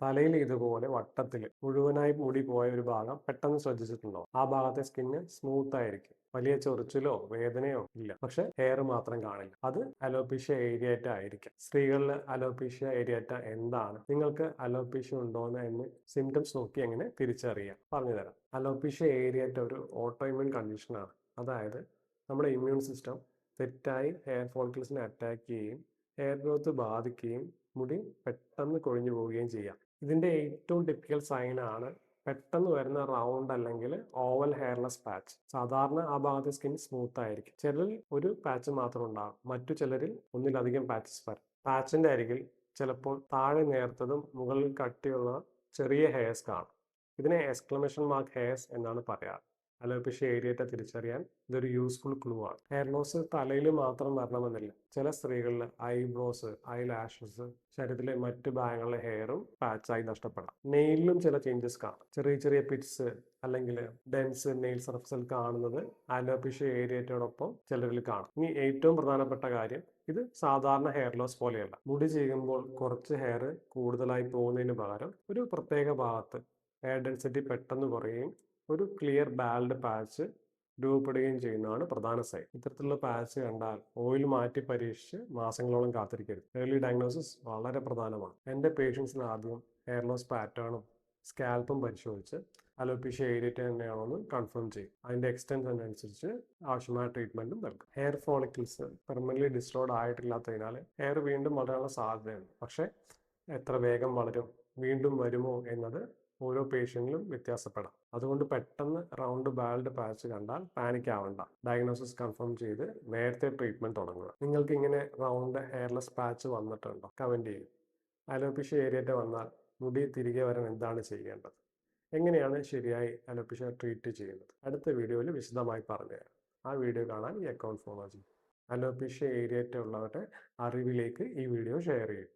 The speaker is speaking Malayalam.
തലയിൽ ഇതുപോലെ വട്ടത്തിൽ മുഴുവനായി മുടി പോയ ഒരു ഭാഗം പെട്ടെന്ന് ശ്രദ്ധിച്ചിട്ടുണ്ടോ? ആ ഭാഗത്തെ സ്കിന്ന് സ്മൂത്ത് ആയിരിക്കും. വലിയ ചൊറിച്ചിലോ വേദനയോ ഇല്ല. പക്ഷെ ഹെയർ മാത്രം കാണില്ല. അത് അലോപീഷ്യ ഏരിയേറ്റ ആയിരിക്കാം. സ്ത്രീകളിൽ അലോപീഷ്യ ഏരിയേറ്റ എന്താണ്? നിങ്ങൾക്ക് അലോപീഷ്യ ഉണ്ടോന്ന് എന്ന് സിംറ്റംസ് നോക്കി എങ്ങനെ തിരിച്ചറിയാം പറഞ്ഞുതരാം. അലോപീഷ്യ ഏരിയേറ്റ ഒരു ഓട്ടോഇമ്യൂൺ കണ്ടീഷനാണ്. അതായത് നമ്മുടെ ഇമ്മ്യൂൺ സിസ്റ്റം തെറ്റായി ഹെയർ ഫോളിക്കിൾസിനെ അറ്റാക്ക് ചെയ്യുകയും ഹെയർ ഗ്രോത്ത് ബാധിക്കുകയും മുടി പെട്ടെന്ന് കൊഴിഞ്ഞു പോവുകയും ചെയ്യാം. ഇതിന്റെ ഏറ്റവും ടിപ്പിക്കൽ സൈൻ ആണ് പെട്ടെന്ന് വരുന്ന റൗണ്ട് അല്ലെങ്കിൽ ഓവൽ ഹെയർലെസ് പാച്ച്. സാധാരണ ആ ഭാഗത്തെ സ്കിൻ സ്മൂത്ത് ആയിരിക്കും. ചിലരിൽ ഒരു പാച്ച് മാത്രം ഉണ്ടാകും, മറ്റു ചിലരിൽ ഒന്നിലധികം പാച്ചസ് വരും. പാച്ചിന്റെ അരികിൽ ചിലപ്പോൾ താഴെ നേർത്തതും മുകളിൽ കട്ടിയുള്ള ചെറിയ ഹെയർസ് കാണും. ഇതിനെ എക്സ്ക്ലമേഷൻ മാർക്ക് ഹെയർസ് എന്നാണ് പറയാറ്. അലോപീഷ്യ ഏരിയേറ്റ തിരിച്ചറിയാൻ ഇതൊരു യൂസ്ഫുൾ ക്ലൂ ആണ്. ഹെയർ ലോസ് തലയിൽ മാത്രം വരണമെന്നില്ല. ചില സ്ത്രീകളിൽ ഐബ്രോസ്, ഐ ലാഷസ്, ശരീരത്തിലെ മറ്റു ഭാഗങ്ങളിലെ ഹെയറും പാച്ചായി നഷ്ടപ്പെടാം. നെയിലിലും ചില ചേഞ്ചസ് കാണാം. ചെറിയ ചെറിയ പിറ്റ്സ് അല്ലെങ്കിൽ ഡെൻസ് നെയിൽ സർഫസിൽ കാണുന്നത് അലോപീഷ്യ ഏരിയേറ്റയോടൊപ്പം ചിലരിൽ കാണാം. ഇനി ഏറ്റവും പ്രധാനപ്പെട്ട കാര്യം, ഇത് സാധാരണ ഹെയർ ലോസ് പോലെയല്ല. മുടി ചെയ്യുമ്പോൾ കുറച്ച് ഹെയർ കൂടുതലായി പോകുന്നതിന് പകരം ഒരു പ്രത്യേക ഭാഗത്ത് ഹെയർ ഡെൻസിറ്റി പെട്ടെന്ന് കുറയുകയും ഒരു ക്ലിയർ ബാൽഡ് പാച്ച് രൂപപ്പെടുകയും ചെയ്യുന്നതാണ് പ്രധാന സൈൻ. ഇത്തരത്തിലുള്ള പാച്ച് കണ്ടാൽ ഓയിൽ മാറ്റി പരീക്ഷിച്ച് മാസങ്ങളോളം കാത്തിരിക്കരുത്. ഏർലി ഡയഗ്നോസിസ് വളരെ പ്രധാനമാണ്. എൻ്റെ പേഷ്യൻസിന് ആദ്യം ഹെയർ ലോസ് പാറ്റേണും സ്കാൽപ്പും പരിശോധിച്ച് അലോപീഷ്യ ഏരിയേറ്റ തന്നെയാണോ എന്ന് കൺഫേം ചെയ്യും. അതിന്റെ എക്സ്റ്റെൻറ്റ് അനുസരിച്ച് ആവശ്യമായ ട്രീറ്റ്മെന്റും നൽകും. ഹെയർ ഫോളിക്കിൾസ് പെർമനന്റ്ലി ഡിസ്ട്രോയ്ഡ് ആയിട്ടില്ലാത്തതിനാൽ ഹെയർ വീണ്ടും വളരാനുള്ള സാധ്യതയുണ്ട്. പക്ഷേ എത്ര വേഗം വളരും, വീണ്ടും വരുമോ എന്നത് ഓരോ പേഷ്യന്റിലും വ്യത്യാസപ്പെടാം. അതുകൊണ്ട് പെട്ടെന്ന് റൗണ്ട് ബാൽഡ് പാച്ച് കണ്ടാൽ പാനിക് ആവണ്ട. ഡയഗ്നോസിസ് കൺഫേം ചെയ്ത് നേരത്തെ ട്രീറ്റ്മെന്റ് തുടങ്ങുക. നിങ്ങൾക്ക് ഇങ്ങനെ റൗണ്ട് ഹെയർലെസ് പാച്ച് വന്നിട്ടുണ്ടോ? കമന്റ് ചെയ്യും. അലോപീഷ്യ ഏരിയേറ്റ വന്നാൽ മുടി തിരികെ വരാൻ എന്താണ് ചെയ്യേണ്ടത്? എങ്ങനെയാണ് ശരിയായി അലോപീഷ്യ ട്രീറ്റ് ചെയ്യുന്നത്? അടുത്ത വീഡിയോയിൽ വിശദമായി പറഞ്ഞുതരാം. ആ വീഡിയോ കാണാൻ ഈ അക്കൗണ്ട് ഫോളോ ചെയ്യും. അലോപീഷ്യ ഏരിയേറ്റ ഉള്ളവരുടെ അറിവിലേക്ക് ഈ വീഡിയോ ഷെയർ ചെയ്യും.